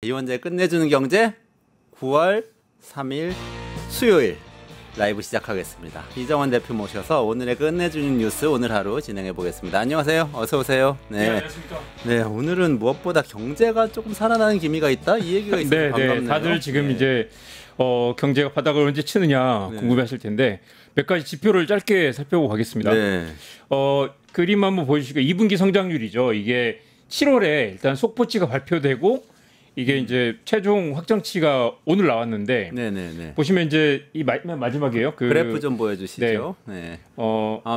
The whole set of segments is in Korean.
이원재 끝내주는 경제 9월 3일 수요일 라이브 시작하겠습니다. 이정원 대표 모셔서 오늘의 끝내주는 뉴스 오늘 하루 진행해 보겠습니다. 안녕하세요. 어서 오세요. 네, 안녕하십니까. 네, 오늘은 무엇보다 경제가 조금 살아나는 기미가 있다 이 얘기가 있어서 네, 반갑네요. 네, 다들 지금 이제 경제가 바닥을 언제 치느냐 궁금해하실 텐데 몇 가지 지표를 짧게 살펴보고 가겠습니다. 네. 그림 한번 보여주시고 2분기 성장률이죠. 이게 7월에 일단 속보치가 발표되고 이게 이제 최종 확정치가 오늘 나왔는데 네네네. 보시면 이제 이 맨 마지막이에요. 그래프 좀 보여주시죠. 네.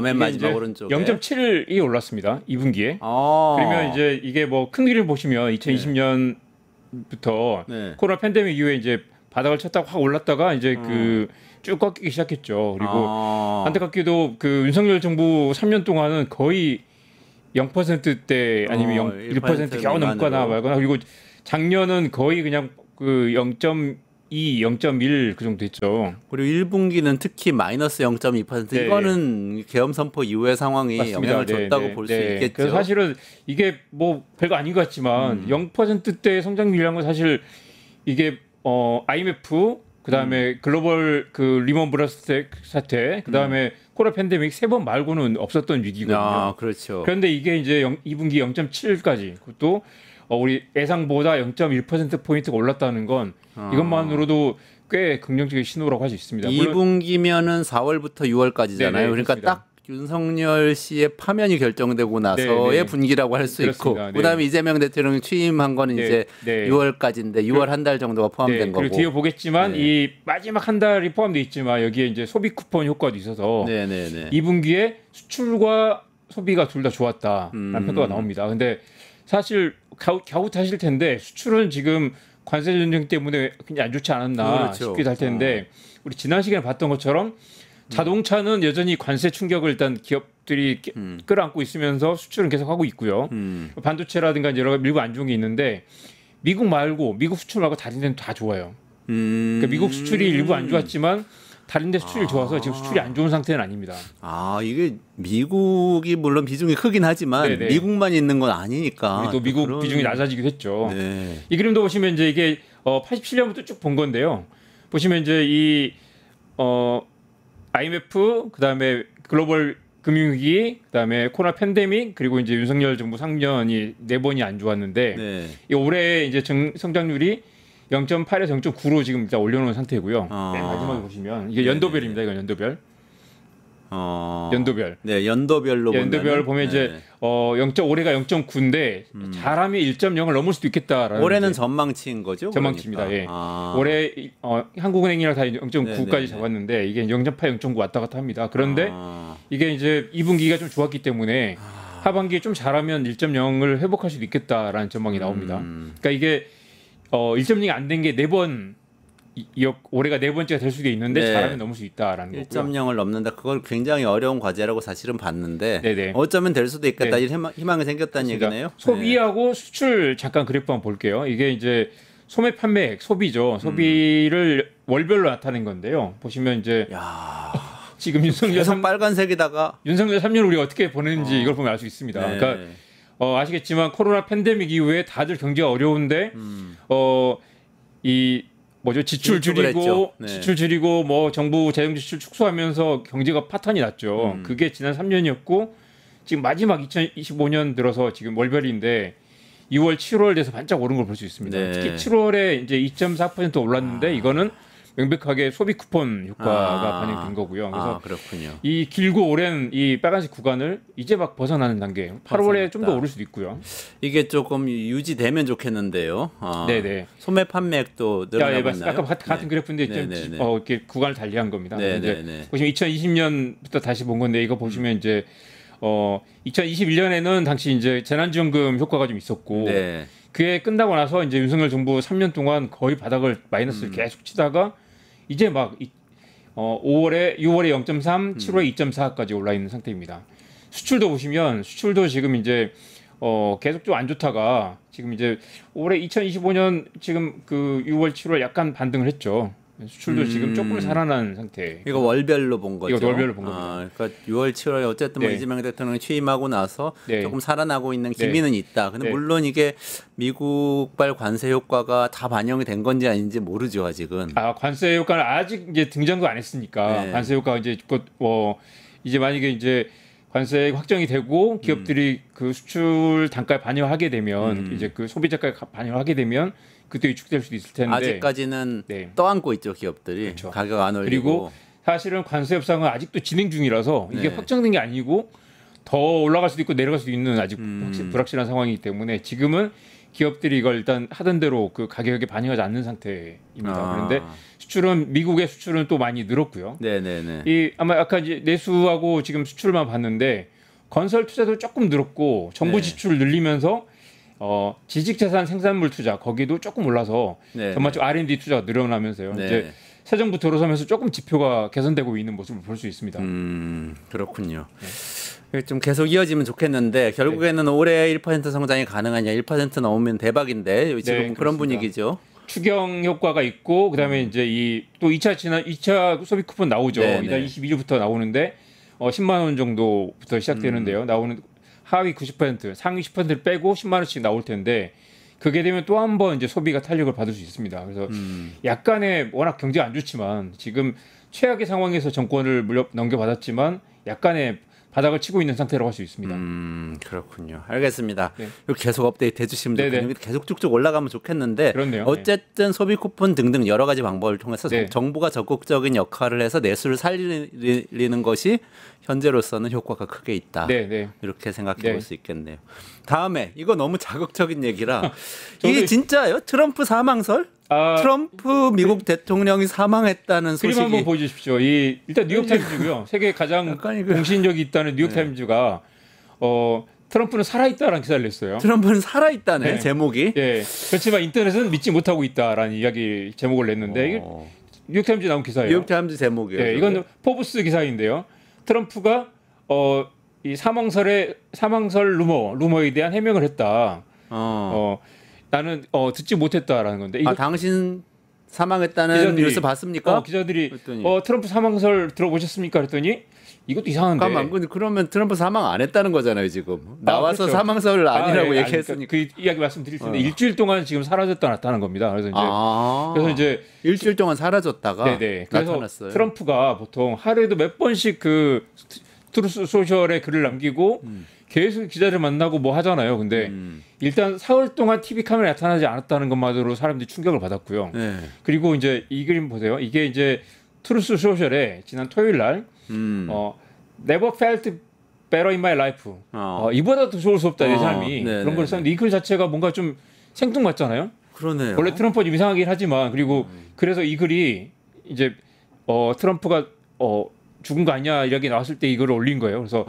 맨 마지막 오른쪽에 0.7이 올랐습니다. 2분기에. 그러면 이제 이게 뭐 큰 그림 보시면 2020년부터 코로나 팬데믹 이후에 이제 바닥을 쳤다가 확 올랐다가 이제 쭉 꺾이기 시작했죠. 그리고 안타깝게도 그 윤석열 정부 3년 동안은 거의 0%대 아니면 1% 겨우 넘거나 말거나 그리고 작년은 거의 그냥 그 0.2, 0.1 그 정도 됐죠. 그리고 1분기는 특히 마이너스 0.2% 네. 이거는 계엄 선포 이후의 상황이 맞습니다. 영향을 줬다고 볼 수 있겠죠. 그래서 사실은 이게 뭐 별거 아닌 것 같지만 0%대 성장률이라는 건 사실 이게 IMF 그다음에 글로벌 그 리먼 브라더스 사태 그다음에 코로나 팬데믹 3번 말고는 없었던 위기거든요. 그렇죠. 그런데 이게 이제 2분기 0.7까지 그것도 우리 예상보다 0.1% 포인트가 올랐다는 건 이것만으로도 꽤 긍정적인 신호라고 할 수 있습니다. 2분기면은 4월부터 6월까지잖아요. 네네, 그러니까 그렇습니다. 딱 윤석열 씨의 파면이 결정되고 나서의 네네. 분기라고 할 수 있고 그다음에 이재명 대통령이 취임한 거는 이제 6월까지인데 6월 한 달 정도가 포함된 거고. 그리고 뒤에 보겠지만 이 마지막 한 달이 포함되어 있지만 여기에 이제 소비 쿠폰 효과도 있어서 2분기에 수출과 소비가 둘 다 좋았다라는 평가가 나옵니다. 근데 사실 갸웃하실 텐데 수출은 지금 관세 전쟁 때문에 굉장히 안 좋지 않았나 싶기도 할 텐데 우리 지난 시간에 봤던 것처럼 자동차는 여전히 관세 충격을 일단 기업들이 끌어안고 있으면서 수출은 계속 하고 있고요. 반도체라든가 여러 가지 밀고 안 좋은 게 있는데 미국 수출 말고 다른 데는 다 좋아요. 그러니까 미국 수출이 일부 안 좋았지만 다른 데 수출이 좋아서 지금 수출이 안 좋은 상태는 아닙니다. 이게 미국이 물론 비중이 크긴 하지만 미국만 있는 건 아니니까. 또 미국 비중이 낮아지기도 했죠. 이 그림도 보시면 이제 이게 87년부터 쭉 본 건데요. 보시면 이제 이 IMF 그다음에 글로벌 금융위기 그다음에 코로나 팬데믹 그리고 이제 윤석열 정부 상년이 4번이 안 좋았는데 이 올해 이제 성장률이 0.8에서 0.9로 지금 일단 올려놓은 상태고요. 마지막에 보시면 이게 연도별입니다. 이건 연도별. 연도별. 네, 연도별로 연도별 보면 이제 올해가 0.9인데 잘하면 1.0을 넘을 수도 있겠다라는. 올해는 전망치인 거죠? 전망치입니다. 그러니까. 올해 한국은행이랑 다 0.9까지 잡았는데 이게 0.8, 0.9 왔다 갔다 합니다. 그런데 이게 이제 2분기가 좀 좋았기 때문에 하반기에 좀 잘하면 1.0을 회복할 수도 있겠다라는 전망이 나옵니다. 그러니까 이게 1.0이 안 된 게 4번 올해가 4번째가 될 수도 있는데 잘하면 넘을 수 있다라는 거고요. 1.0을 넘는다. 그걸 굉장히 어려운 과제라고 사실은 봤는데 어쩌면 될 수도 있겠다. 이런 희망이 생겼다는 얘기네요. 소비하고 수출 잠깐 그래프 한번 볼게요. 이게 이제 소매 판매액 소비죠. 소비를 월별로 나타낸 건데요. 보시면 이제 지금 윤석열 빨간색에다가 윤석열 3년 우리가 어떻게 보냈는지 이걸 보면 알 수 있습니다. 그러니까 아시겠지만 코로나 팬데믹 이후에 다들 경기가 어려운데 지출 줄이고 뭐 정부 재정 지출 축소하면서 경제가 파탄이 났죠. 그게 지난 3년이었고 지금 마지막 2025년 들어서 지금 월별인데 6월, 7월 돼서 반짝 오른 걸 볼 수 있습니다. 특히 7월에 이제 2.4% 올랐는데 이거는 명백하게 소비 쿠폰 효과가 반영된 거고요. 그래서 그렇군요. 이 길고 오랜 이 빨간색 구간을 이제 막 벗어나는 단계. 8월에 좀 더 오를 수도 있고요. 이게 조금 유지되면 좋겠는데요. 소매 판매액도 늘어나고 아까 같은 그래프인데 이렇게 구간을 달리한 겁니다. 보시면 2020년부터 다시 본 건데 이거 보시면 이제 2021년에는 당시 이제 재난지원금 효과가 좀 있었고 그게 끝나고 나서 이제 윤석열 정부 3년 동안 거의 바닥을 마이너스를 계속 치다가 이제 막 6월에 0.3, 7월에 2.4까지 올라 있는 상태입니다. 수출도 보시면 수출도 지금 이제 계속 좀 안 좋다가 지금 이제 올해 2025년 지금 그 6월, 7월 약간 반등을 했죠. 수출도 지금 조금 살아난 상태. 이거 월별로 본 거죠. 이거 월별로 본 겁니다. 그러니까 6월, 7월에 어쨌든 뭐 이재명 대통령이 취임하고 나서 조금 살아나고 있는 기미는 있다. 근데 물론 이게 미국발 관세 효과가 다 반영이 된 건지 아닌지 모르죠 아직은. 관세 효과는 아직 이제 등장도 안 했으니까 관세 효과가 이제 이제 만약에 이제 관세 확정이 되고 기업들이 그 수출 단가에 반영하게 되면 이제 그 소비자가에 반영하게 되면 그때 위축될 수도 있을 텐데 아직까지는 떠안고 있죠 기업들이. 그렇죠. 가격 안 올리고. 그리고 사실은 관세 협상은 아직도 진행 중이라서 이게 확정된 게 아니고 더 올라갈 수도 있고 내려갈 수도 있는 아직 불확실한 상황이기 때문에 지금은 기업들이 이걸 일단 하던 대로 그 가격에 반영하지 않는 상태입니다. 그런데 수출은 미국의 수출은 또 많이 늘었고요. 네네네. 이 아마 아까 이제 내수하고 지금 수출만 봤는데 건설 투자도 조금 늘었고 정부 지출 늘리면서 지식자산 생산물 투자 거기도 조금 올라서 전반적으로 R&D 투자가 늘어나면서요. 이제 새 정부 들어서면서 조금 지표가 개선되고 있는 모습을 볼 수 있습니다. 그렇군요. 좀 계속 이어지면 좋겠는데 결국에는 올해 1% 성장이 가능하냐 1% 넘으면 대박인데 지금 그런 분위기죠. 추경 효과가 있고 그다음에 이제 이 또 2차 소비 쿠폰 나오죠. 이달 22일부터 나오는데 10만 원 정도부터 시작되는데요. 나오는 하위 90% 상위 10%를 빼고 10만 원씩 나올 텐데 그게 되면 또 한 번 이제 소비가 탄력을 받을 수 있습니다. 그래서 약간의 워낙 경제가 안 좋지만 지금 최악의 상황에서 정권을 넘겨받았지만 약간의 바닥을 치고 있는 상태라고 할 수 있습니다. 그렇군요. 알겠습니다. 계속 업데이트 해주시면 좋겠는데 계속 쭉쭉 올라가면 좋겠는데 그렇네요. 어쨌든 소비 쿠폰 등등 여러 가지 방법을 통해서 정부가 적극적인 역할을 해서 내수를 살리는 것이 현재로서는 효과가 크게 있다. 이렇게 생각해 볼 수 있겠네요. 다음에 이거 너무 자극적인 얘기라 이게 진짜예요? 트럼프 사망설? 트럼프 미국 대통령이 사망했다는 소식이. 그림 한번 보여주십시오. 일단 뉴욕타임즈고요. 세계 가장 공신력이 있다는 뉴욕타임즈가 트럼프는 살아있다라는 기사를 냈어요. 트럼프는 살아있다네 제목이. 그렇지만 인터넷은 믿지 못하고 있다라는 이야기 제목을 냈는데 이게 뉴욕타임즈 나온 기사예요. 뉴욕타임즈 제목이에요. 이건 포브스 기사인데요. 트럼프가 이 사망설 루머에 대한 해명을 했다. 나는 듣지 못했다라는 건데. 당신 사망했다는 뉴스 봤습니까? 기자들이 트럼프 사망설 들어보셨습니까? 그랬더니 이것도 이상한데. 잠깐만, 그러면 트럼프 사망 안 했다는 거잖아요 지금. 나와서 그렇죠. 사망설을 아니라고 얘기했으니까. 그 이야기 말씀드릴 텐데 일주일 동안 지금 사라졌다 나타난 겁니다. 그래서 이제 일주일 동안 사라졌다가 그래서 나타났어요. 트럼프가 보통 하루에도 몇 번씩 그 트루스 소셜에 글을 남기고 계속 기자를 만나고 뭐 하잖아요. 근데 일단 사흘 동안 TV 카메라에 나타나지 않았다는 것만으로 사람들이 충격을 받았고요. 그리고 이제 이 그림 보세요. 이게 이제 트루스 소셜에 지난 토요일 날 Never felt better in my life. 이보다 더 좋을 수 없다 내 삶이. 그런 걸 썼는데 이 글 자체가 뭔가 좀 생뚱맞잖아요. 그러네요. 원래 트럼프가 좀 이상하긴 하지만 그리고 그래서 이 글이 이제 트럼프가 죽은 거 아니냐 이야기 나왔을 때 이걸 올린 거예요. 그래서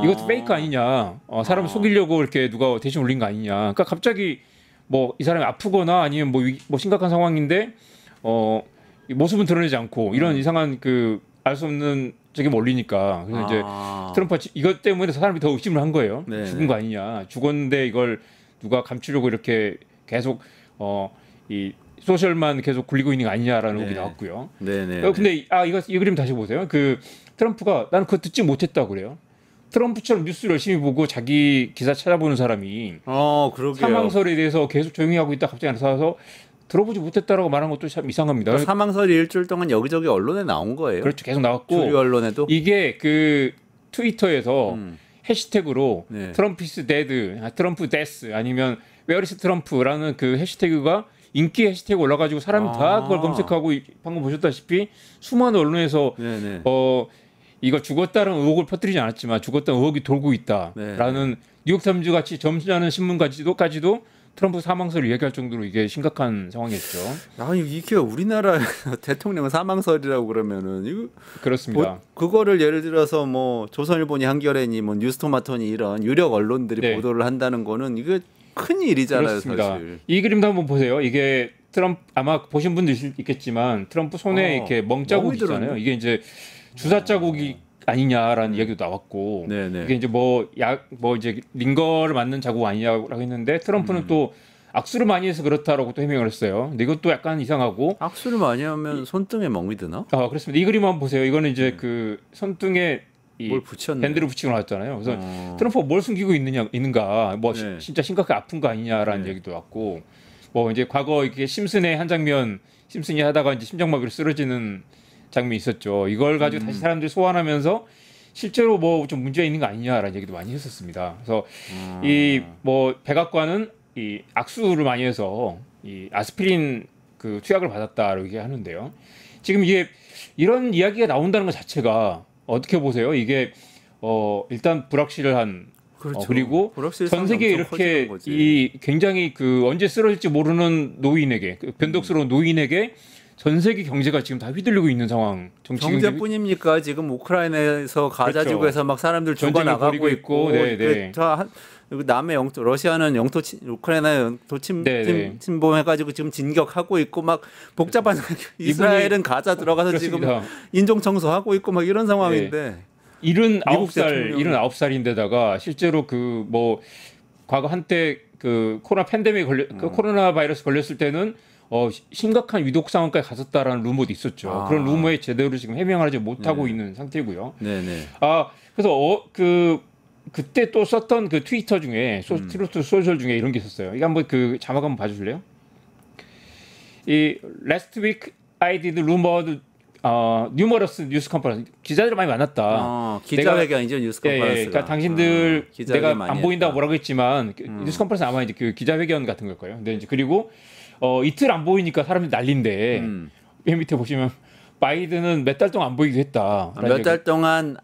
이것도 페이크 아니냐, 사람 속이려고 이렇게 누가 대신 올린 거 아니냐. 그러니까 갑자기 뭐 이 사람이 아프거나 아니면 뭐 심각한 상황인데 모습은 드러내지 않고 이런 이상한 그 알 수 없는 저기 올리니까 그래서 이제 트럼프가 이것 때문에 사람이 더 의심을 한 거예요. 죽은 거 아니냐, 죽었는데 이걸 누가 감추려고 이렇게 계속 이 소셜만 계속 굴리고 있는 거 아니냐라는 의혹이 나왔고요. 근데 이 그림 다시 보세요. 그 트럼프가 나는 그거 듣지 못했다고 그래요. 트럼프처럼 뉴스 열심히 보고 자기 기사 찾아보는 사람이 사망설에 대해서 계속 조용히 하고 있다 갑자기 나타나서 들어보지 못했다라고 말한 것도 참 이상합니다. 사망설이 일주일 동안 여기저기 언론에 나온 거예요. 그렇죠. 계속 나왔고 주류 언론에도 이게 그 트위터에서 해시태그로 트럼프 is dead, 트럼프 death 아니면 where is 트럼프라는 그 해시태그가 인기 해시태그 올라가지고 사람이 다 그걸 검색하고 방금 보셨다시피 수많은 언론에서 이거 죽었다는 의혹을 퍼뜨리지 않았지만 죽었다는 의혹이 돌고 있다라는 뉴욕타임즈 같이 점수하는 신문까지도 트럼프 사망설을 얘기할 정도로 이게 심각한 상황이었죠. 이게 우리나라 대통령 사망설이라고 그러면은 이거 그렇습니다. 그거를 예를 들어서 뭐 조선일보니 한겨레니 뭐 뉴스토마토니 이런 유력 언론들이 보도를 한다는 거는 이거 큰 일이잖아요. 그렇습니다. 사실. 이 그림도 한번 보세요. 이게 트럼프 아마 보신 분들 있겠지만 트럼프 손에 이렇게 멍 자국이 있잖아요. 이게 이제 주사 자국이 아니냐라는 이야기도 나왔고 이게 이제 뭐 이제 링거를 맞는 자국 아니냐라고 했는데 트럼프는 또 악수를 많이 해서 그렇다라고 또 해명을 했어요. 근데 이것도 약간 이상하고 악수를 많이 하면 손등에 멍이 드나? 아 그렇습니다. 이 그림 한번 보세요. 이거는 이제 그 손등에 뭘 붙였네. 밴드를 붙이고 나왔잖아요. 그래서 트럼프가 뭘 숨기고 있는가, 뭐 진짜 심각하게 아픈 거 아니냐라는 얘기도 왔고, 뭐 이제 과거 이렇게 심슨의 한 장면, 심슨이 하다가 이제 심장마비로 쓰러지는 장면이 있었죠. 이걸 가지고 다시 사람들이 소환하면서 실제로 뭐 좀 문제가 있는 거 아니냐라는 얘기도 많이 했었습니다. 그래서 이 뭐 백악관은 이 악수를 많이 해서 이 아스피린 그 투약을 받았다라고 얘기하는데요. 지금 이게 이런 이야기가 나온다는 것 자체가 어떻게 보세요? 이게 일단 불확실한 그렇죠. 그리고 전 세계에 이렇게 이 굉장히 그 언제 쓰러질지 모르는 노인에게 그 변덕스러운 노인에게 전 세계 경제가 지금 다 휘둘리고 있는 상황. 경제뿐입니까? 지금 우크라이나에서 가자 지구에서 막 사람들 죽어 나가고 있고, 남의 영토 러시아는 영토 우크라이나 영토 침범해가지고 지금 진격하고 있고 막 복잡한 이스라엘은 가자 들어가서 그렇습니다. 지금 인종 청소하고 있고 막 이런 상황인데 79살인데다가 실제로 그 뭐 과거 한때 그 코로나 팬데믹 그 코로나 바이러스 걸렸을 때는 심각한 위독 상황까지 갔었다라는 루머도 있었죠. 그런 루머에 제대로 지금 해명하지 못하고 있는 상태고요. 네네. 그래서 그때 또 썼던 그 트위터 중에 트루트 소셜 중에 이런 게 있었어요. 이거 한번 그 자막 한번 봐주실래요? 이 last week I did rumored numerous news conference. 기자들 많이 만났다. 기자회견이죠, 뉴스 컨퍼런스가. 그러니까 당신들 내가 안 보인다고 뭐라고 했지만 뉴스 컨퍼런스 아마 이제 그 기자회견 같은 걸 거예요. 근데 이제 그리고 이틀 안 보이니까 사람들이 난린데 맨 밑에 보시면 바이든은 몇 달 동안 안 보이기도 했다. 몇 달 동안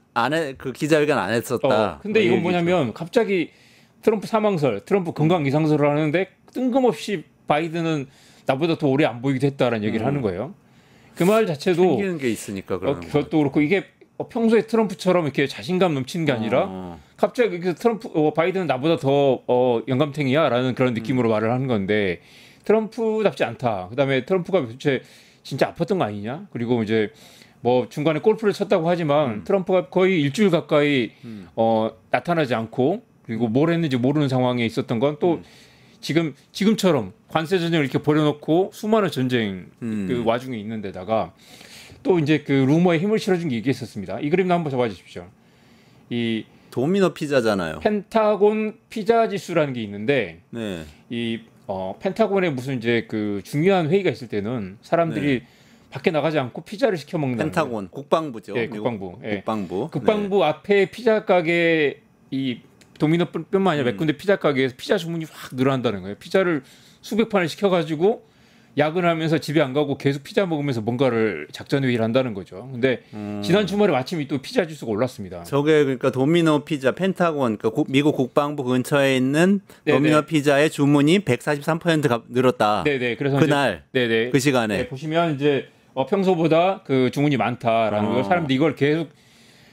그 기자회견 안 했었다. 근데 이건 뭐냐면 갑자기 트럼프 사망설, 트럼프 건강 이상설을 하는데 뜬금없이 바이든은 나보다 더 오래 안 보이기도 했다라는 얘기를 하는 거예요. 그 말 자체도 챙기는 게 있으니까 그런 그것도 그렇고 이게 평소에 트럼프처럼 이렇게 자신감 넘치는 게 아니라 갑자기 바이든은 나보다 더 영감탱이야라는 그런 느낌으로 말을 하는 건데 트럼프답지 않다. 그다음에 트럼프가 도대체 진짜 아팠던 거 아니냐? 그리고 이제 뭐 중간에 골프를 쳤다고 하지만 트럼프가 거의 일주일 가까이 나타나지 않고 그리고 뭘 했는지 모르는 상황에 있었던 건 또 지금처럼 관세 전쟁을 이렇게 벌여놓고 수많은 전쟁 그 와중에 있는 데다가 또 이제 그 루머에 힘을 실어준 게 이게 있었습니다. 이 그림도 한번 잡아 주십시오. 이 도미노 피자잖아요. 펜타곤 피자 지수라는 게 있는데 이 펜타곤에 무슨 이제 그 중요한 회의가 있을 때는 사람들이 밖에 나가지 않고 피자를 시켜 먹는 펜타곤 국방부죠. 네, 국방부. 국방부 앞에 피자 가게 이 도미노뿐만 아니라 몇 군데 피자 가게에서 피자 주문이 확 늘어난다는 거예요. 피자를 수백 판을 시켜가지고 야근하면서 집에 안 가고 계속 피자 먹으면서 뭔가를 작전 회의를 한다는 거죠. 근데 지난 주말에 마침 또 피자 지수가 올랐습니다. 저게 그러니까 도미노 피자 펜타곤 그러니까 미국 국방부 근처에 있는 도미노 피자의 주문이 143% 늘었다. 네네. 그래서 그날 그 시간에 보시면 이제 평소보다 그 주문이 많다라는 걸 사람들이 이걸 계속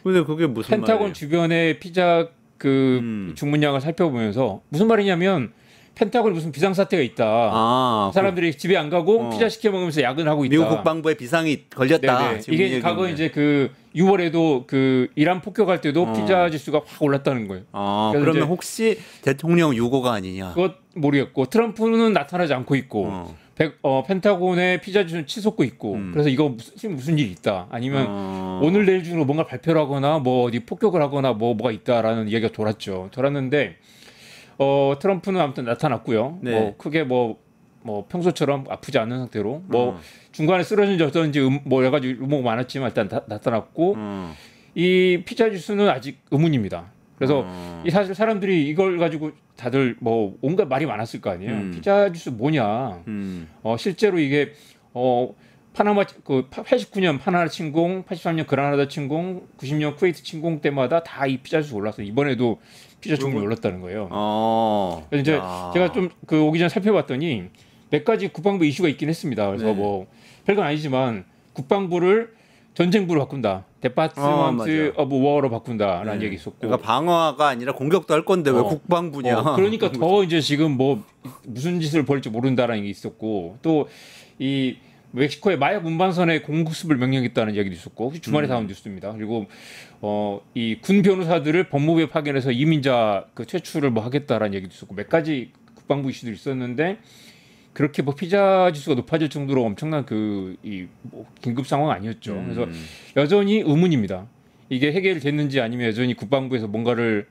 근데 그게 무슨 펜타곤 말이에요? 주변의 피자 그 주문량을 살펴보면서 무슨 말이냐면 펜타곤에 무슨 비상사태가 있다. 사람들이 집에 안 가고 피자 시켜 먹으면서 야근하고 있다. 미국 국방부에 비상이 걸렸다. 이게 과거 이제 그 6월에도 그 이란 폭격할 때도 피자 지수가 확 올랐다는 거예요. 그러면 혹시 대통령 유고가 아니냐? 그것 모르겠고 트럼프는 나타나지 않고 있고 펜타곤의 피자 지수는 치솟고 있고 그래서 이거 무슨 일이 있다. 아니면 오늘 내일 중으로 뭔가 발표를 하거나 뭐 어디 폭격을 하거나 뭐가 있다라는 이야기가 돌았는데 트럼프는 아무튼 나타났고요. 뭐 크게 뭐 평소처럼 아프지 않은 상태로 뭐 중간에 쓰러진지 어쩐지 뭐 여러 가지 루머가 많았지만 일단 나타났고 이 피자 지수는 아직 의문입니다. 그래서 이 사실 사람들이 이걸 가지고 다들 뭐 온갖 말이 많았을 거 아니에요. 피자 지수 뭐냐? 실제로 이게 파나마 그 89년 파나마 침공, 83년 그라나다 침공, 90년 쿠웨이트 침공 때마다 다 이 피자 지수 올랐어요. 이번에도 피자 주문이 올랐다는 거예요. 그래서 이제 제가 좀 그 오기 전에 살펴봤더니 몇 가지 국방부 이슈가 있긴 했습니다. 그래서 뭐 별건 아니지만 국방부를 전쟁부로 바꾼다. 데파트먼트 오브 워로 바꾼다라는 얘기 있었고. 그러니까 방어가 아니라 공격도 할 건데 왜 국방부냐. 그러니까 더 이제 지금 뭐 무슨 짓을 벌일지 모른다라는 게 있었고 또 이 멕시코의 마약 운반선에 공습을 명령했다는 얘기도 있었고 주말에 나온 뉴스입니다. 그리고 이 군 변호사들을 법무부에 파견해서 이민자 그 퇴출을 뭐 하겠다라는 얘기도 있었고 몇 가지 국방부 이슈도 있었는데 그렇게 뭐 피자 지수가 높아질 정도로 엄청난 뭐 긴급 상황 아니었죠. 그래서 여전히 의문입니다. 이게 해결됐는지 아니면 여전히 국방부에서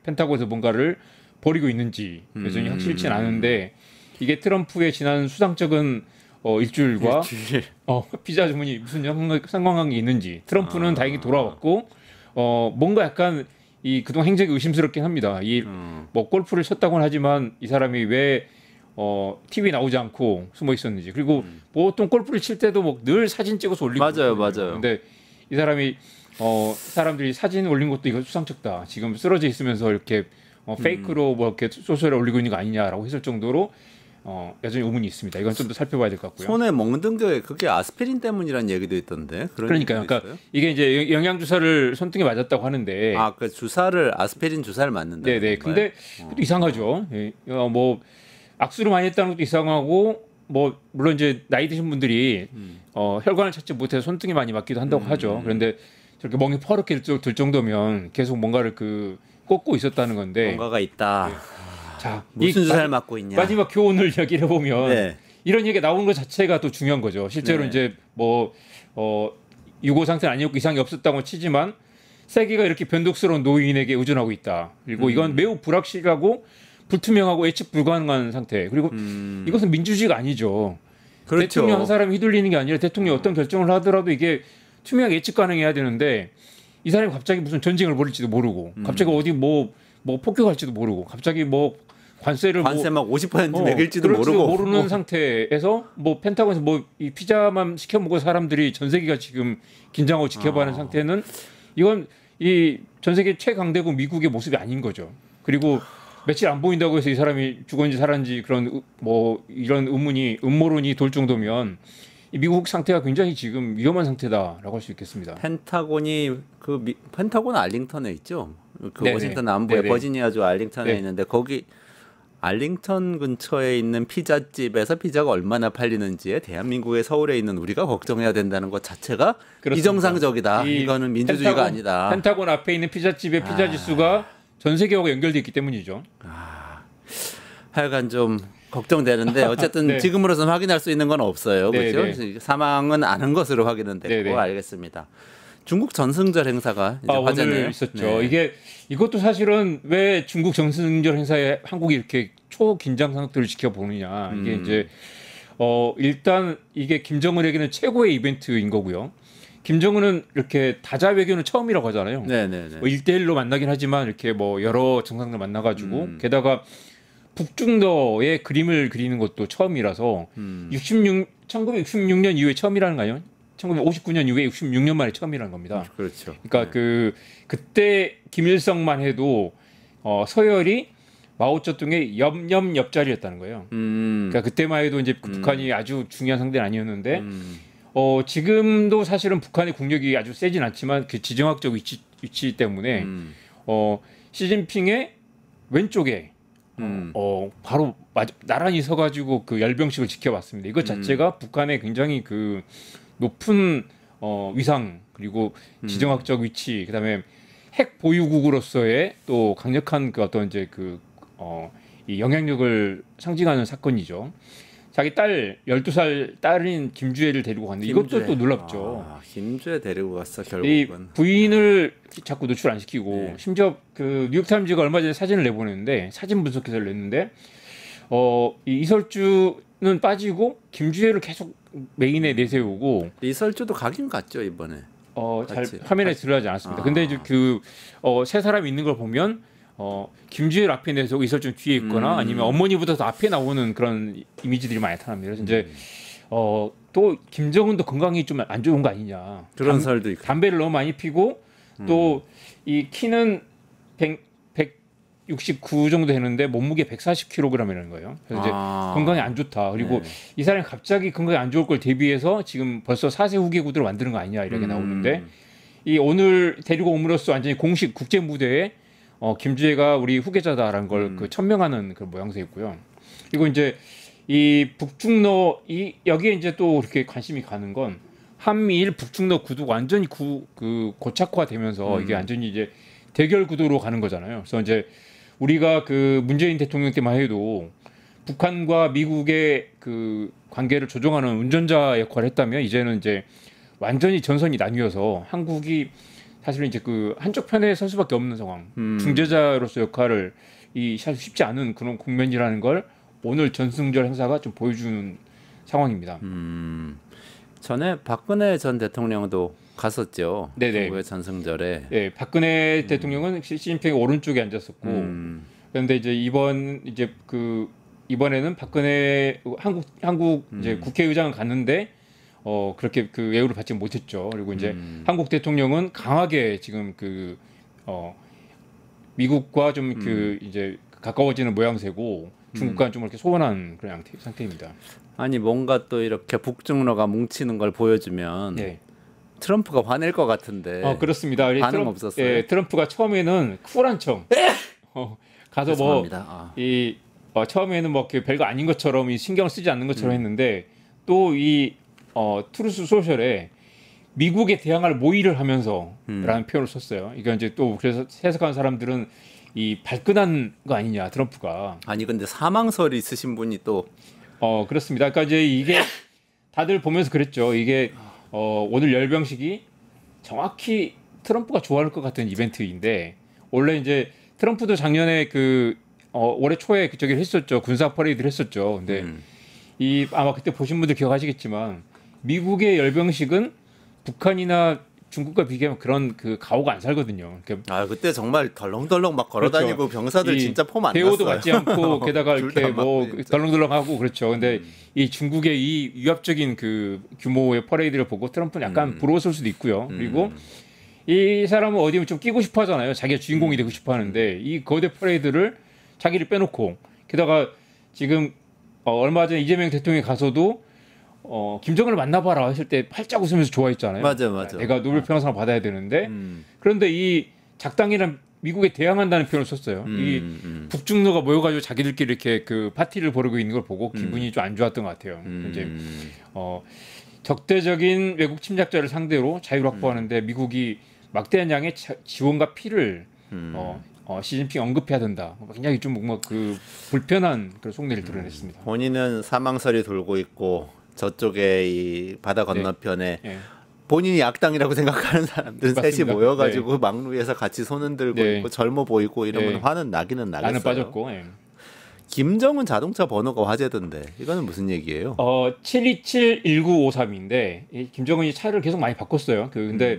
펜타곤에서 뭔가를 벌이고 있는지 여전히 확실치는 않은데 이게 트럼프의 지난 수상적인 일주일과 피자 주문이 무슨 상관관계 있는지 트럼프는 다행히 돌아왔고 뭔가 약간 이 그동안 행적이 의심스럽긴 합니다. 뭐 골프를 쳤다고는 하지만 이 사람이 왜 TV 나오지 않고 숨어 있었는지 그리고 보통 골프를 칠 때도 뭐 늘 사진 찍어서 올리고 맞아요. 근데 이 사람이 사람들이 사진 올린 것도 이거 수상쩍다. 지금 쓰러져 있으면서 이렇게 페이크로 뭐 이렇게 소셜에 올리고 있는 거 아니냐라고 했을 정도로 여전히 의문이 있습니다. 이건 좀 더 살펴봐야 될 것 같고요. 손에 먹는 게 그게 아스피린 때문이라는 얘기도 있던데. 그러니까 이게 이제 영양 주사를 손등에 맞았다고 하는데 그 아스피린 주사를 맞는다. 네네. 근데 그것도 이상하죠. 뭐 악수를 많이 했다는 것도 이상하고 뭐 물론 이제 나이 드신 분들이 혈관을 찾지 못해서 손등에 많이 맞기도 한다고 하죠. 그런데 저렇게 멍이 퍼렇게 들 정도면 계속 뭔가를 꽂고 있었다는 건데 뭔가가 있다. 네. 자, 무슨 주사를 맞고 있냐. 마지막 교훈을 얘기를 해보면 이런 얘기가 나오는 것 자체가 또 중요한 거죠. 실제로 이제 뭐 유고 상태는 아니었고 이상이 없었다고 치지만 세계가 이렇게 변덕스러운 노인에게 의존하고 있다. 그리고 이건 매우 불확실하고 불투명하고 예측 불가능한 상태. 그리고 이것은 민주주의가 아니죠. 그렇죠. 대통령 한 사람이 휘둘리는 게 아니라 대통령이 어떤 결정을 하더라도 이게 투명하게 예측 가능해야 되는데 이 사람이 갑자기 무슨 전쟁을 벌일지도 모르고 갑자기 어디 뭐 폭격할지도 모르고 갑자기 뭐 관세 막 50% 매길지도 모르는 상태에서 뭐 펜타곤에서 뭐 이 피자만 시켜 먹은 사람들이 전 세계가 지금 긴장하고 지켜봐야 하는 상태는 이건 이 전 세계 최강대국 미국의 모습이 아닌 거죠. 그리고 며칠 안 보인다고 해서 이 사람이 죽었는지 살았는지 그런 뭐 이런 음모론이 돌 정도면 이 미국 상태가 굉장히 지금 위험한 상태다라고 할 수 있겠습니다. 펜타곤이 펜타곤 알링턴에 있죠. 워싱턴 남부에 버지니아주 알링턴에 있는데 거기 알링턴 근처에 있는 피자집에서 피자가 얼마나 팔리는지에 대한민국의 서울에 있는 우리가 걱정해야 된다는 것 자체가 그렇습니다. 이정상적이다. 이거는 민주주의가 아니다. 펜타곤 앞에 있는 피자집의 피자 지수가 전 세계하고 연결돼 있기 때문이죠. 하여간 좀 걱정되는데 어쨌든 지금으로서는 확인할 수 있는 건 없어요. 그렇죠? 사망은 아는 것으로 확인은 됐고 알겠습니다. 중국 전승절 행사가 이제 화제네요. 오늘 있었죠. 이것도 사실은 왜 중국 전승절 행사에 한국이 이렇게 초긴장 상태를 지켜보느냐. 이게 이제 일단 이게 김정은에게는 최고의 이벤트인 거고요. 김정은은 이렇게 다자 외교는 처음이라고 하잖아요. 뭐 1대1로 만나긴 하지만 이렇게 뭐 여러 정상들 만나가지고 게다가 북중러의 그림을 그리는 것도 처음이라서 1966년 이후에 처음이라는 거 아니에요? 1959년 이후에 66년 만에 처음이라는 겁니다. 그렇죠. 그러니까 그때 김일성만 해도 서열이 마오쩌둥의 옆자리였다는 거예요. 그러니까 그때만 해도 이제 북한이 아주 중요한 상대는 아니었는데 지금도 사실은 북한의 국력이 아주 세진 않지만 그 지정학적 위치 때문에 시진핑의 왼쪽에 바로 나란히 서가지고 그 열병식을 지켜봤습니다. 이것 자체가 북한의 굉장히 높은 위상 그리고 지정학적 위치 그다음에 핵 보유국으로서의 또 강력한 어떤 이제 이 영향력을 상징하는 사건이죠. 자기 딸 12살 딸인 김주애를 데리고 갔는데 이것도 또 놀랍죠. 김주애 데리고 갔어 결국은. 이 부인을 자꾸 노출 안 시키고 심지어 뉴욕타임즈가 얼마 전에 사진을 내보냈는데 사진 분석 기사를 냈는데 이 이설주는 빠지고 김주애를 계속 메인에 내세우고 이설주도 가긴 갔죠 이번에. 잘 화면에 드러나지 않았습니다. 근데 이제 세 사람이 있는 걸 보면 김주애를 앞에 내세우고 이설주 뒤에 있거나 아니면 어머니보다 더 앞에 나오는 그런 이미지들이 많이 나타납니다. 그래서 이제 또 김정은도 건강이 좀 안 좋은 거 아니냐. 그런 설도 있고. 담배를 너무 많이 피고 또 이 키는 169 정도 되는데 몸무게 140kg이라는 거예요. 그래서 이제 건강이 안 좋다. 그리고 이 사람이 갑자기 건강이 안 좋을 걸 대비해서 지금 벌써 4세 후계 구도를 만드는 거 아니냐 이렇게 나오는데 이 오늘 데리고 옴으로써 완전히 공식 국제 무대에 김주애가 우리 후계자다라는 걸 천명하는 그런 모양새였고요. 그리고 이제 이 북중러 여기에 이제 또 이렇게 관심이 가는 건 한미일 북중러 구도가 완전히 고착화되면서 이게 완전히 이제 대결 구도로 가는 거잖아요. 그래서 이제 우리가 문재인 대통령 때만 해도 북한과 미국의 그 관계를 조종하는 운전자 역할을 했다면 이제는 이제 완전히 전선이 나뉘어서 한국이 사실은 이제 그 한쪽 편에 설 수밖에 없는 상황, 중재자로서 역할을 사실 쉽지 않은 그런 국면이라는 걸 오늘 전승절 행사가 좀 보여주는 상황입니다. 전에 박근혜 전 대통령도 갔었죠. 네네. 정부의 전승절에. 네, 박근혜 대통령은 시진핑 오른쪽에 앉았었고, 그런데 이제 이번에는 박근혜 한국 이제 국회의장은 갔는데 그렇게 그 외우를 받지 못했죠. 그리고 이제 한국 대통령은 강하게 지금 미국과 좀 이제 가까워지는 모양새고 중국과는 좀 이렇게 소원한 그런 상태입니다. 아니 뭔가 또 이렇게 북중러가 뭉치는 걸 보여주면 네. 트럼프가 화낼 것 같은데. 그렇습니다. 반응 없었어요. 예, 트럼프가 처음에는 쿨한 척 가서 죄송합니다. 처음에는 뭐 별거 아닌 것처럼 신경을 쓰지 않는 것처럼 했는데 또 트루스 소셜에 미국에 대항할 모의를 하면서라는 표현을 썼어요. 이거 이제 또 그래서 해석하는 사람들은 발끈한 거 아니냐 트럼프가. 아니 근데 사망설이 있으신 분이 또. 그렇습니다. 그러니까 이제 이게 다들 보면서 그랬죠. 이게 오늘 열병식이 정확히 트럼프가 좋아할 것 같은 이벤트인데 원래 이제 트럼프도 작년에 올해 초에 저기를 했었죠. 군사 퍼레이드를 했었죠. 근데 아마 그때 보신 분들 기억하시겠지만 미국의 열병식은 북한이나 중국과 비교하면 그런 가오가 안 살거든요. 그때 정말 덜렁덜렁 막 걸어다니고 그렇죠. 병사들 진짜 폼 안 났어요. 대우도 받지 않고 게다가 이렇게 뭐 덜렁덜렁하고 그렇죠. 근데 이 중국의 이 위압적인 규모의 퍼레이드를 보고 트럼프는 약간 부러웠을 수도 있고요. 그리고 이 사람은 어디면 좀 끼고 싶어 하잖아요. 자기가 주인공이 되고 싶어 하는데 이 거대 퍼레이드를 자기를 빼놓고 게다가 지금 얼마 전에 이재명 대통령이 가서도 김정은을 만나봐라 했을 때 활짝 웃으면서 좋아했잖아요. 맞아. 내가 노벨 평화상을 받아야 되는데 그런데 이 작당이란 미국에 대항한다는 표현을 썼어요. 이 북중러가 모여가지고 자기들끼리 이렇게 파티를 벌이고 있는 걸 보고 기분이 좀 안 좋았던 것 같아요. 이제 적대적인 외국 침략자를 상대로 자유를 확보하는데 미국이 막대한 양의 지원과 피를 시진핑 언급해야 된다. 굉장히 좀 뭔가 불편한 그런 속내를 드러냈습니다. 본인은 사망설이 돌고 있고 저쪽에 이 바다 건너편에 본인이 악당이라고 생각하는 사람들 셋이 모여가지고 막루 위에서 같이 손 흔들고 있고 젊어 보이고 이러면 화는 나기는 나겠어요. 나는 빠졌고. 김정은 자동차 번호가 화제던데 이거는 무슨 얘기예요? 727-1953인데 김정은이 차를 계속 많이 바꿨어요. 근데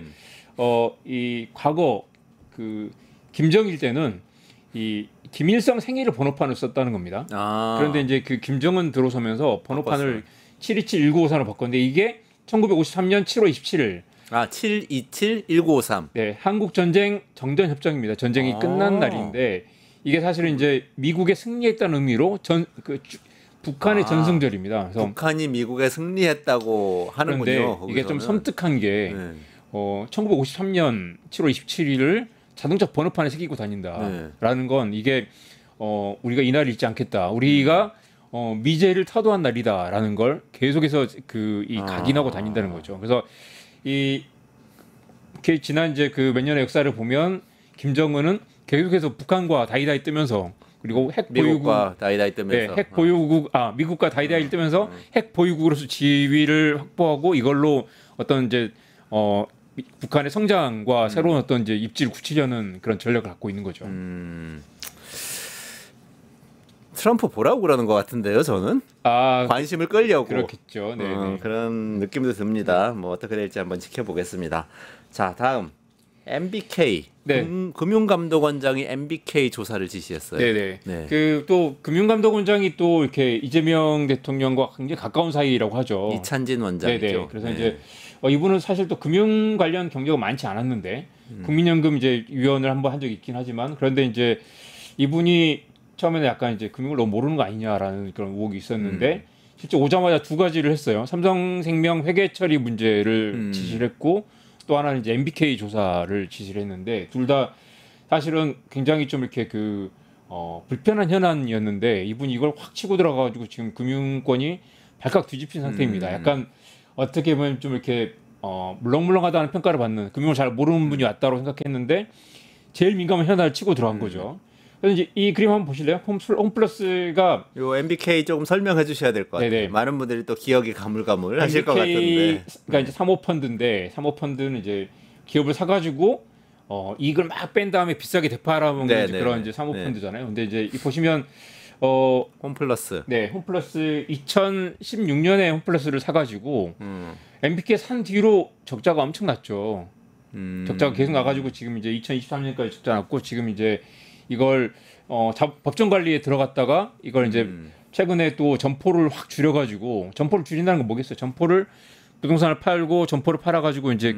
이 과거 김정일 때는 이 김일성 생일을 번호판으로 썼다는 겁니다. 그런데 이제 김정은 들어서면서 번호판을 727-1953으로 바꿨는데 이게 1953년 7월 27일. 727-1953. 네, 한국 전쟁 정전 협정입니다. 전쟁이 끝난 날인데 이게 사실은 이제 미국에 승리했다는 의미로 북한의 전승절입니다. 그래서 북한이 미국에 승리했다고 하는군요. 그런데 거기서는. 이게 좀 섬뜩한 게 1953년 7월 27일을 자동차 번호판에 새기고 다닌다라는 건 이게 우리가 이날 잊지 않겠다. 우리가 미제를 타도한 날이다라는 걸 계속해서 각인하고 다닌다는 거죠. 그래서 지난 이제 몇 년의 역사를 보면 김정은은 계속해서 북한과 다이다이 뜨면서 그리고 핵 미국과 다이다이 뜨면서 핵 보유국 미국과 다이다이 뜨면서 핵 보유국으로서 지위를 확보하고 이걸로 어떤 이제 북한의 성장과 새로운 어떤 이제 입지를 굳히려는 그런 전략을 갖고 있는 거죠. 트럼프 보라고 그러는 것 같은데요, 저는. 관심을 끌려고. 그렇겠죠. 네. 그런 느낌도 듭니다. 뭐 어떻게 될지 한번 지켜보겠습니다. 자, 다음 MBK. 금융감독원장이 MBK 조사를 지시했어요. 네네. 또 금융감독원장이 또 이렇게 이재명 대통령과 굉장히 가까운 사이라고 하죠. 이찬진 원장이죠. 네네. 그래서 이제 이분은 사실 또 금융 관련 경력이 많지 않았는데 국민연금 이제 위원을 한번 한 적이 있긴 하지만 그런데 이제 이분이 처음에는 약간 이제 금융을 너무 모르는 거 아니냐라는 그런 의혹이 있었는데 실제 오자마자 두 가지를 했어요. 삼성생명 회계 처리 문제를 지시를 했고 또 하나는 이제 MBK 조사를 지시를 했는데 둘 다 사실은 굉장히 좀 이렇게 불편한 현안이었는데 이분이 이걸 확 치고 들어가가지고 지금 금융권이 발칵 뒤집힌 상태입니다. 약간 어떻게 보면 좀 이렇게 물렁물렁하다는 평가를 받는 금융을 잘 모르는 분이 왔다고 생각했는데 제일 민감한 현안을 치고 들어간 거죠. 그래서 이제 이 그림 한번 보실래요? 홈플러스가 요 MBK 조금 설명해 주셔야 될 것 같아요. 네네. 많은 분들이 또 기억이 가물가물 하실 것 같은데. 그러니까 이제 사모펀드인데 사모펀드는 이제 기업을 사가지고 이익을 막 뺀 다음에 비싸게 되팔아먹는 그런 이제 사모펀드잖아요. 근데 이제 보시면 홈플러스. 네, 홈플러스 2016년에 홈플러스를 사가지고 MBK 산 뒤로 적자가 엄청 났죠. 적자가 계속 나가지고 지금 이제 2023년까지 적자 났고 지금 이제 이걸 법정 관리에 들어갔다가 이걸 이제 최근에 또 점포를 확 줄여가지고 점포를 줄인다는 건 뭐겠어요? 점포를 부동산을 팔고 점포를 팔아가지고 이제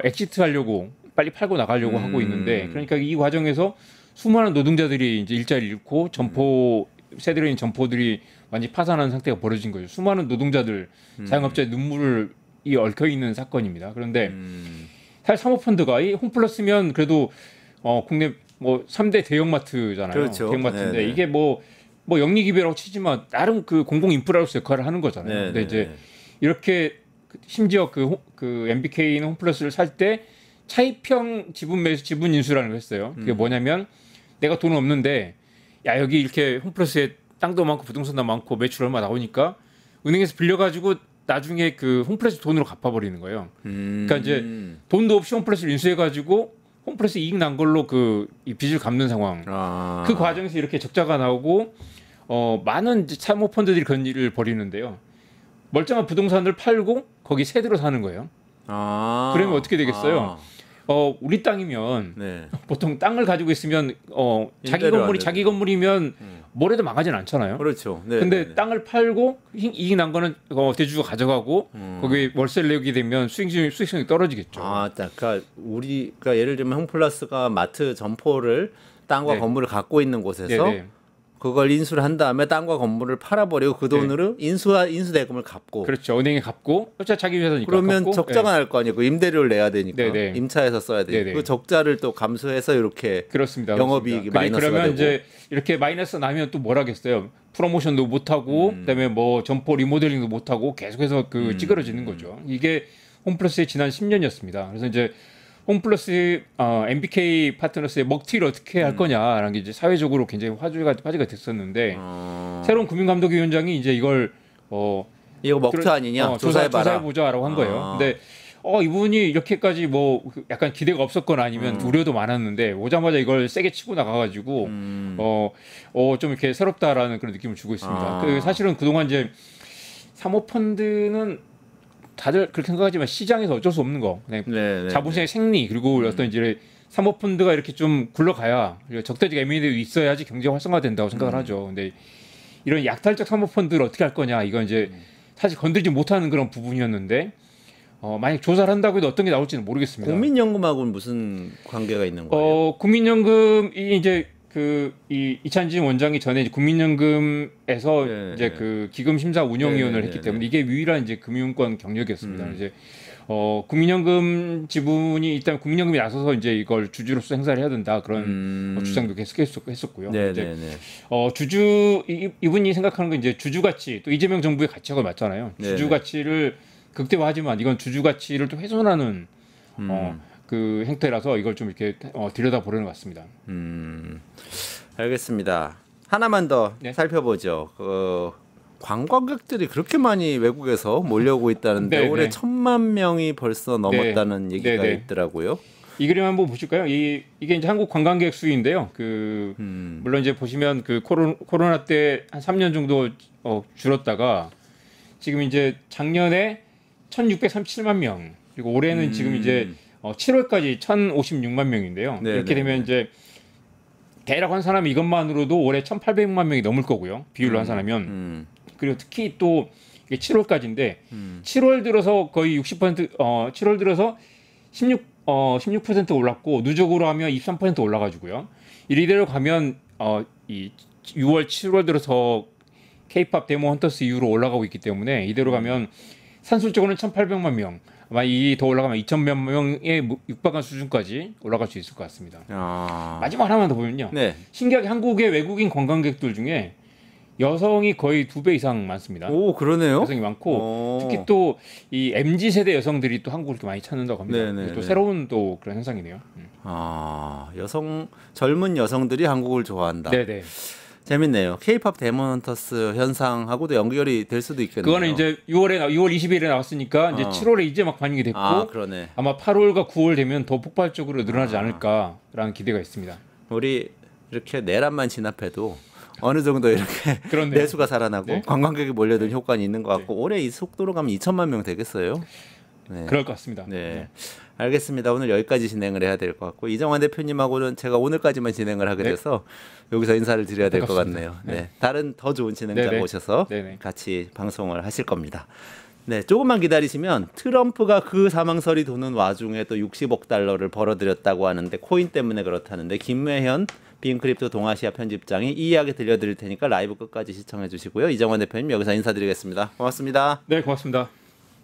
엑시트 하려고 빨리 팔고 나가려고 하고 있는데 그러니까 이 과정에서 수많은 노동자들이 이제 일자리를 잃고 점포 새들어 있는 점포들이 완전히 파산하는 상태가 벌어진 거죠. 수많은 노동자들 자영업자의 눈물이 얽혀 있는 사건입니다. 그런데 사실 사모펀드가 이 홈플러스면 그래도 국내 뭐 3대 대형마트잖아요. 그렇죠. 대형마트인데 네네. 이게 뭐 영리 기업이라고 치지만 나름 그 공공 인프라로서 역할을 하는 거잖아요. 네네. 근데 이제 이렇게 심지어 그 MBK는 홈플러스를 살 때 차입형 지분 매수 지분 인수라는 걸 했어요. 그게 뭐냐면 내가 돈은 없는데 야 여기 이렇게 홈플러스에 땅도 많고 부동산도 많고 매출 얼마 나오니까 은행에서 빌려가지고 나중에 그 홈플러스 돈으로 갚아버리는 거예요. 그러니까 이제 돈도 없이 홈플러스를 인수해가지고 홈플러스 이익 난 걸로 이 빚을 갚는 상황. 그 과정에서 이렇게 적자가 나오고 많은 사모펀드들이 그런 일을 벌이는데요. 멀쩡한 부동산을 팔고 거기 세대로 사는 거예요. 그러면 어떻게 되겠어요? 우리 땅이면 보통 땅을 가지고 있으면 자기 건물이면 뭐래도 망하진 않잖아요. 그렇죠. 근데 땅을 팔고 이익 난 거는 대주주가 가져가고 거기에 월세를 내게 되면 수익성이 떨어지겠죠. 그러니까 우리가 예를 들면 홈플러스가 마트 점포를 땅과 건물을 갖고 있는 곳에서 그걸 인수를 한 다음에 땅과 건물을 팔아버리고 그 돈으로 인수 대금을 갚고. 그렇죠. 은행에 갚고 어차피 자기 회사니까. 그러면 갚고, 적자가 날 거 아니에요. 그 임대료를 내야 되니까. 임차에서 써야 되니까. 그 적자를 또 감수해서 이렇게 그렇습니다. 영업이익이 마이너스가 그러면 되고. 이제 이렇게 마이너스 나면 또 뭐라겠어요. 프로모션도 못 하고 그다음에 뭐 점포 리모델링도 못 하고 계속해서 찌그러지는 거죠. 이게 홈플러스의 지난 10년이었습니다. 그래서 이제 홈플러스 MBK 파트너스의 먹튀를 어떻게 할 거냐라는 게 이제 사회적으로 굉장히 화제가 됐었는데 새로운 금융감독위원장이 이제 이걸 이거 먹튀 아니냐 조사해보자라고 한 거예요. 근데 이분이 이렇게까지 뭐 약간 기대가 없었거나 아니면 우려도 많았는데 오자마자 이걸 세게 치고 나가가지고 좀 이렇게 새롭다라는 그런 느낌을 주고 있습니다. 사실은 그동안 이제 사모펀드는 다들 그렇게 생각하지만 시장에서 어쩔 수 없는 거, 자본시장의 생리 그리고 어떤 이제 사모펀드가 이렇게 좀 굴러가야 적대적 M&A도 있어야지 경제 활성화된다고 생각을 하죠. 근데 이런 약탈적 사모펀드를 어떻게 할 거냐, 이건 이제 사실 건들지 못하는 그런 부분이었는데 만약 조사를 한다고 해도 어떤 게 나올지는 모르겠습니다. 국민연금하고는 무슨 관계가 있는 거예요? 국민연금이 이제 이 이찬진 원장이 전에 이제 국민연금에서 이제 그 기금 심사 운영위원을 했기 때문에 이게 유일한 이제 금융권 경력이었습니다. 이제 국민연금 지분이 일단 국민연금이 나서서 이제 이걸 주주로서 행사를 해야 된다 그런 주장도 계속 했었고요. 이분이 생각하는 건 이제 주주 가치, 또 이재명 정부의 가치하고 맞잖아요. 주주 가치를 극대화하지만 이건 주주 가치를 또 훼손하는 그 행태라서 이걸 좀 이렇게 들여다보려는 것 같습니다. 알겠습니다. 하나만 더 살펴보죠. 관광객들이 그렇게 많이 외국에서 몰려오고 있다는데 올해 1,000만 명이 벌써 넘었다는 얘기가 있더라고요. 이 그림 한번 보실까요? 이게 이제 한국 관광객 수인데요. 물론 이제 보시면 그 코로나 때 한 3년 정도 줄었다가 지금 이제 작년에 1,637만 명, 그리고 올해는 지금 이제 7월까지 1,056만 명인데요. 이렇게 되면 이제 대략 환산하면 이것만으로도 올해 1,800만 명이 넘을 거고요. 비율로 환산하면. 그리고 특히 또 이게 7월까지인데 7월 들어서 거의 60% 7월 들어서 16% 올랐고 누적으로 하면 23% 올라가지고요. 이대로 가면 이 6월 7월 들어서 K-팝 데모 헌터스 이후로 올라가고 있기 때문에 이대로 가면 산술적으로는 1,800만 명, 아마 이 더 올라가면 2,000몇 명에 육박한 수준까지 올라갈 수 있을 것 같습니다. 마지막 하나만 더 보면요. 신기하게 한국의 외국인 관광객들 중에 여성이 거의 2배 이상 많습니다. 오, 그러네요. 여성이 많고 특히 또 이 MZ 세대 여성들이 또 한국을 또 많이 찾는다고 합니다. 또 새로운 또 그런 현상이네요. 아, 젊은 여성들이 한국을 좋아한다. 네네. 재밌네요. K-팝 데몬 헌터스 현상하고도 연결이 될 수도 있겠네요. 그거는 이제 6월 20일에 나왔으니까 이제 7월에 이제 막 반영이 됐고 그러네. 아마 8월과 9월 되면 더 폭발적으로 늘어나지 않을까라는 기대가 있습니다. 우리 이렇게 내란만 진압해도 어느 정도 이렇게 그렇네요. 내수가 살아나고 관광객이 몰려든 효과는 있는 것 같고 올해 이 속도로 가면 2천만 명 되겠어요? 네. 그럴 것 같습니다. 네. 알겠습니다. 오늘 여기까지 진행을 해야 될 것 같고 이정환 대표님하고는 제가 오늘까지만 진행을 하게 돼서 여기서 인사를 드려야 될 것 같네요. 네. 다른 더 좋은 진행자 모셔서 같이 방송을 하실 겁니다. 네, 조금만 기다리시면 트럼프가 그 사망설이 도는 와중에 또 60억 달러를 벌어들였다고 하는데 코인 때문에 그렇다는데 김매현 빈크립토 동아시아 편집장이 이 이야기 들려드릴 테니까 라이브 끝까지 시청해 주시고요. 이정환 대표님 여기서 인사드리겠습니다. 고맙습니다. 네, 고맙습니다.